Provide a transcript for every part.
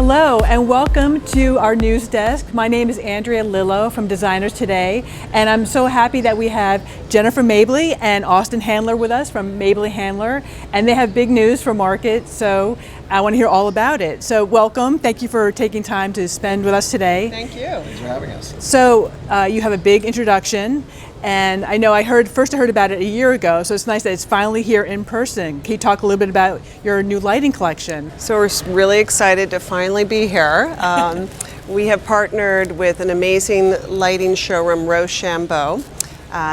Hello and welcome to our news desk. My name is Andrea Lillo from Designers Today, and I'm so happy that we have Jennifer Mabley and Austin Handler with us from Mabley Handler, and they have big news for market, so I want to hear all about it. So welcome, thank you for taking time to spend with us today. Thank you. Thanks for having us. So you have a big introduction, and I know I heard about it a year ago, so it's nice that it's finally here in person. Can you talk a little bit about your new lighting collection? So we're really excited to finally be here. We have partnered with an amazing lighting showroom, Ro Sham Beaux.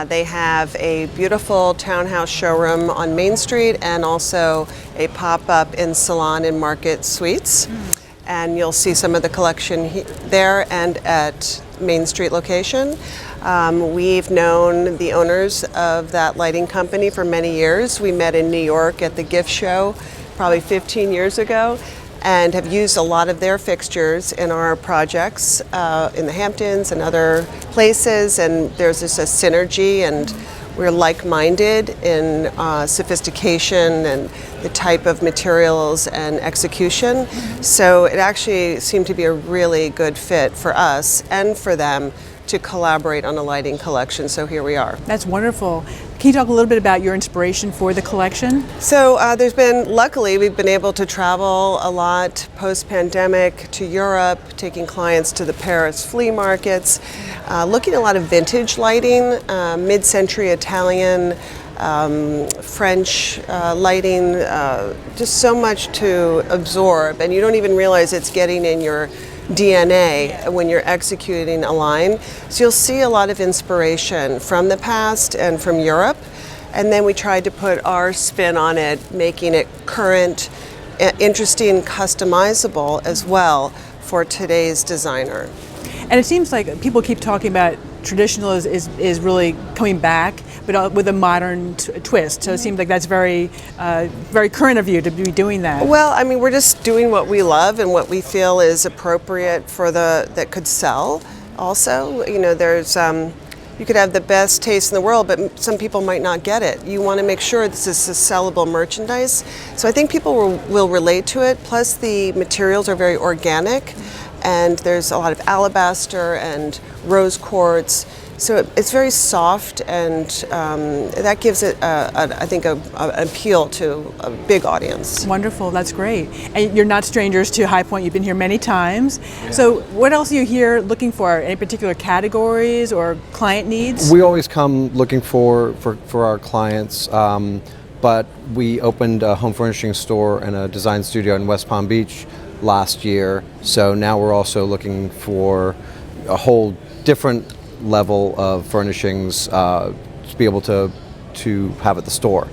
They have a beautiful townhouse showroom on Main Street and also a pop-up in Salon and Market Suites. And you'll see some of the collection there and at Main Street location. We've known the owners of that lighting company for many years. We met in New York at the gift show probably 15 years ago and have used a lot of their fixtures in our projects in the Hamptons and other places, and there's just a synergy, and we're like-minded in sophistication and the type of materials and execution. So it actually seemed to be a really good fit for us and for them to collaborate on a lighting collection, so here we are. That's wonderful. Can you talk a little bit about your inspiration for the collection? So luckily we've been able to travel a lot post-pandemic to Europe, taking clients to the Paris flea markets, looking at a lot of vintage lighting, mid-century Italian, French lighting, just so much to absorb, and you don't even realize it's getting in your DNA when you're executing a line. So you'll see a lot of inspiration from the past and from Europe, and then we tried to put our spin on it, making it current, interesting, customizable as well for today's designer. And it seems like people keep talking about traditional is really coming back, but with a modern twist. So it seems like that's very current of you to be doing that. Well, I mean, we're just doing what we love and what we feel is appropriate for that could sell. Also, you know, there's you could have the best taste in the world, but some people might not get it. You want to make sure this is sellable merchandise. So I think people will relate to it. Plus, the materials are very organic, and there's a lot of alabaster and rose quartz. So it's very soft, and that gives it, I think, an appeal to a big audience. Wonderful, that's great. And you're not strangers to High Point, you've been here many times. Yeah. So what else are you here looking for? Any particular categories or client needs? We always come looking for our clients, but we opened a home furnishing store and a design studio in West Palm Beach last year. So now we're also looking for a whole different level of furnishings to be able to have at the store.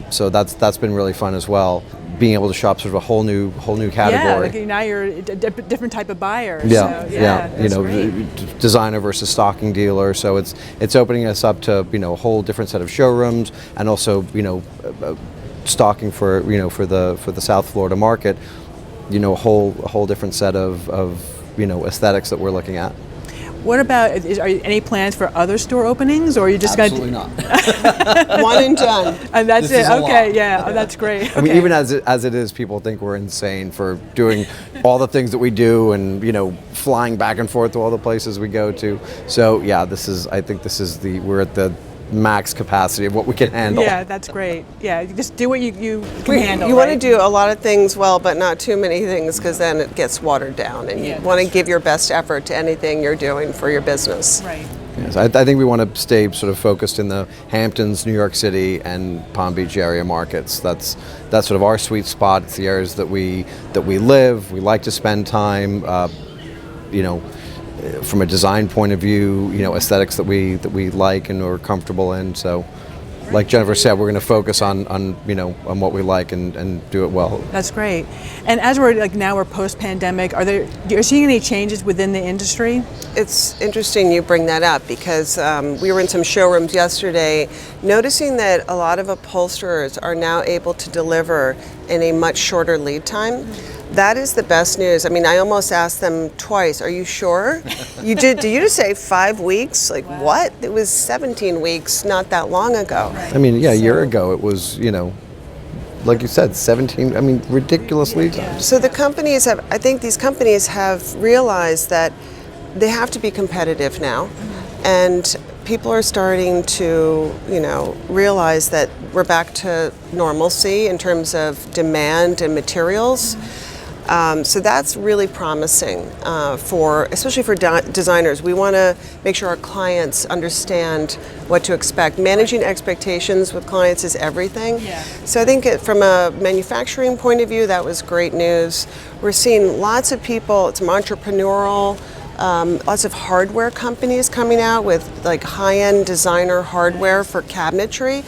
So that's been really fun as well. Being able to shop sort of a whole new category. Yeah, now you're a different type of buyer. Yeah, so, yeah. You know, designer versus stocking dealer. So it's opening us up to a whole different set of showrooms, and also stocking for the South Florida market. A whole different set of aesthetics that we're looking at. What about, are any plans for other store openings, or are you just going to? Absolutely not. One and done. And that's this it. Okay, yeah, oh, that's great. I mean, even as it is, people think we're insane for doing all the things that we do, and flying back and forth to all the places we go to. So yeah, I think we're at the max capacity of what we can handle. Yeah, that's great. Yeah, just do what you can handle. You want to do a lot of things well, but not too many things, because then it gets watered down, and you want to give your best effort to anything you're doing for your business. Right. Yes, I think we want to stay sort of focused in the Hamptons, New York City, and Palm Beach area markets. That's sort of our sweet spot. It's the areas that we live. We like to spend time. From a design point of view, aesthetics that we like and are comfortable in. So, like Jennifer said, we're going to focus on what we like and do it well. That's great. And as we're post-pandemic, are you seeing any changes within the industry? It's interesting you bring that up, because we were in some showrooms yesterday, noticing that a lot of upholsterers are now able to deliver in a much shorter lead time. That is the best news. I mean, I almost asked them twice, are you sure? Did you just say 5 weeks? Like, wow. What? It was 17 weeks not that long ago. I mean, yeah, a year ago it was, like you said, 17, I mean, ridiculous lead times. So the companies have, I think these companies have realized that they have to be competitive now, and people are starting to, realize that we're back to normalcy in terms of demand and materials. So that's really promising especially for designers. We want to make sure our clients understand what to expect. Managing expectations with clients is everything. Yeah. So I think from a manufacturing point of view, that was great news. We're seeing lots of people, some entrepreneurial, lots of hardware companies coming out with like high-end designer hardware for cabinetry.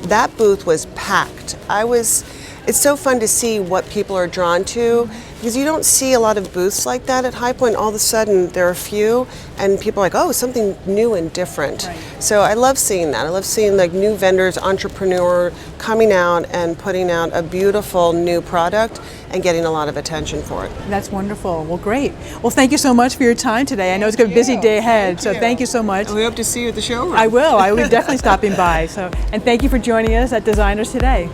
That booth was packed. It's so fun to see what people are drawn to, because you don't see a lot of booths like that at High Point. All of a sudden there are a few and people are like, oh, something new and different. Right. So I love seeing that. I love seeing like new vendors, entrepreneur coming out and putting out a beautiful new product and getting a lot of attention for it. That's wonderful. Well, great. Well, thank you so much for your time today. I know it's going to be a busy day ahead, so thank you so much. We hope to see you at the showroom. I will be definitely stopping by. And thank you for joining us at Designers Today.